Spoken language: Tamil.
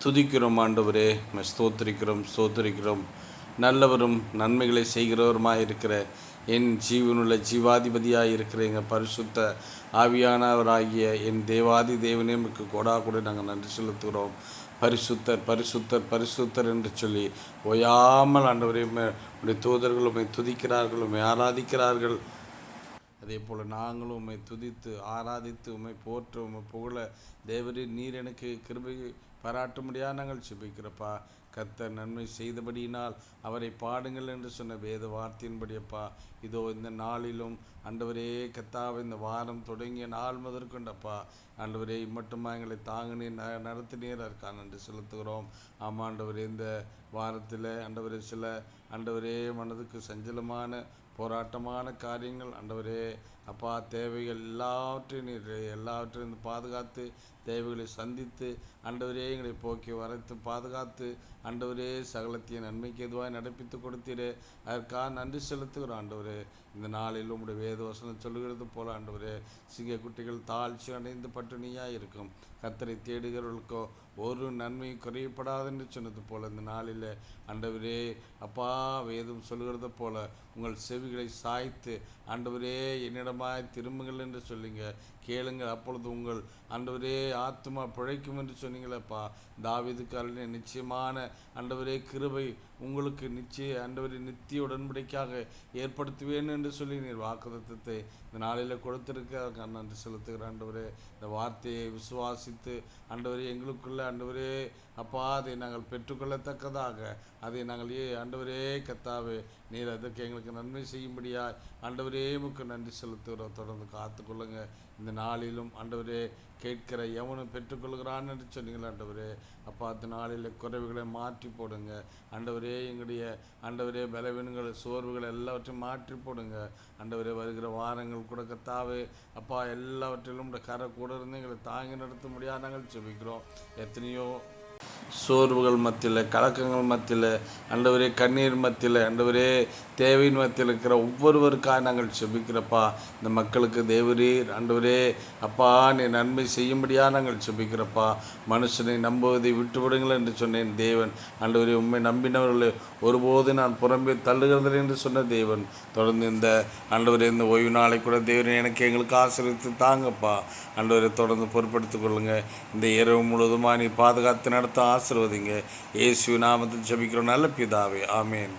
துதிக்கிறோம் ஆண்டவரே, ஸ்தோத்திரிக்கிறோம். நல்லவரும் நன்மைகளை செய்கிறவருமாய் இருக்கிற என் ஜீவனுள்ள ஜீவாதிபதியாக இருக்கிற எங்கள் பரிசுத்த ஆவியானவராகிய என் தேவாதி தேவனே மிக்கு கொடா கூட நாங்கள் நன்றி செலுத்துகிறோம். பரிசுத்தர் என்று சொல்லி ஓயாமல் ஆண்டவரே உடைய தூதர்கள் உம்மை துதிக்கிறார்கள், உம்மை ஆராதிக்கிறார்கள். அதே போல் நாங்களும் உம்மை துதித்து ஆராதித்து உம்மை போற்ற உம்மை புகழ தேவரே நீர் எனக்கு கிருபை பாராட்டும்படியாக நாங்கள் செபிக்கிறப்பா. கர்த்தர் நன்மை செய்தபடியினால் அவரை பாடுங்கள் என்று சொன்ன வேத வார்த்தையின்படியப்பா. இதோ இந்த நாளிலும் ஆண்டவரே கர்த்தாவே, இந்த வாரம் தொடங்கிய நாள் முதற்கொண்டப்பா ஆண்டவரே இம்மட்டுமா எங்களை தாங்கினீர் நடத்தினீர் அதற்காக நன்றி செலுத்துகிறோம். ஆமாண்டவரே, இந்த வாரத்தில் ஆண்டவரே சில ஆண்டவரே மனதுக்கு சஞ்சலமான போராட்டமான காரியங்கள் ஆண்டவரே அப்பா, தேவைகள் எல்லாவற்றையும் பாதுகாத்து தேவைகளை சந்தித்து ஆண்டவரே எங்களை போக்கி வரைத்து பாதுகாத்து ஆண்டவரே சகலத்தையும் நன்மைக்கு எதுவாக நடப்பித்து கொடுத்தீரே அதற்காக நன்றி செலுத்துகிறோம். ஆண்டவரே, இந்த நாளில் உம்முடைய வேத வசனம் சொல்லுகிறது போல ஆண்டவரே சிங்கக்குட்டிகள் தாழ்ச்சி அடைந்து பட்டினியாக இருக்கும், கர்த்தரை தேடுகிறவர்களுக்கோ ஒரு நன்மையும் குறையப்படாது என்று சொன்னது போல இந்த நாளில் ஆண்டவரே அப்பா வேதம் சொல்லுகிறது போல உங்கள் செவிகளை சாய்த்து ஆண்டவரே என்னிடமாய் திரும்புங்கள் என்று சொல்லிங்க கேளுங்கள், அப்பொழுது உங்கள் ஆண்டவரே ஆத்மா பிழைக்கும் என்று சொன்னீங்களப்பா. தாவீதுக்கு அருளின நிச்சயமான ஆண்டவரே கிருபை உங்களுக்கு ஆண்டவரே நித்திய உடன்படிக்கையாக ஏற்படுத்துவேன் என்று சொல்லி நீர் வாக்குத்தத்தத்தை இந்த நாளில் கொடுத்திருக்க நன்றி செலுத்துகிற ஆண்டவரே. இந்த வார்த்தையை விசுவாசித்து ஆண்டவரே எங்களுக்குள்ள ஆண்டவரே அப்பா அதை நாங்கள் பெற்றுக்கொள்ளத்தக்கதாக அதை நாங்கள் ஆண்டவரே கர்த்தாவே நீர் அதற்கு எங்களுக்கு நன்மை செய்யும்படியா ஆண்டவரே உமக்கு நன்றி செலுத்துகிறோம். தொடர்ந்து காத்துக்கொள்ளுங்க. இந்த நாளிலும் ஆண்டவரே கேட்கிற எவனும் பெற்றுக்கொள்கிறான் என்று சொன்னீங்களா ஆண்டவரே அப்பா. அந்த நாளில் குறைவுகளை மாற்றி போடுங்க ஆண்டவரே. எங்களுடைய ஆண்டவரே பலவீனங்கள் சோர்வுகள் எல்லாவற்றையும் மாற்றி போடுங்க ஆண்டவரே. வருகிற வாரங்கள் கூட கர்த்தாவே அப்பா எல்லாவற்றிலும் கரை கூட இருந்து எங்களை தாங்கி நடத்த முடியாது நாங்கள் செபிக்கிறோம். எத்தனையோ சோர்வுகள் மத்தியில், கலக்கங்கள் மத்தியில் ஆண்டவரே, கண்ணீர் மத்தியில் ஆண்டவரே, தேவையின் மத்தியில் இருக்கிற ஒவ்வொருவருக்காக நாங்கள் செபிக்கிறப்பா. இந்த மக்களுக்கு தேவரீர் ஆண்டவரே அப்பா நீ நன்மை செய்யும்படியாக நாங்கள் செபிக்கிறப்பா. மனுஷனை நம்புவதை விட்டுவிடுங்கள் என்று சொன்னேன் தேவன். ஆண்டவரே உண்மை நம்பினவர்களை ஒருபோது நான் புறம்பே தள்ளுகிறதில்லை என்று சொன்ன தேவன். தொடர்ந்து இந்த ஆண்டவரே இந்த ஓய்வு நாளை கூட தேவன் எங்களுக்கு ஆசீர்வதித்து தாங்கப்பா. ஆண்டவரை தொடர்ந்து பொறுப்படுத்திக் கொள்ளுங்க. இந்த இரவு முழுவதுமாக நீ பாதுகாத்து நடத்த ஆசீர்வதிங்க. இயேசு நாமத்தில் ஜெபிக்கிறோம் நல்ல பிதாவே, ஆமேன்.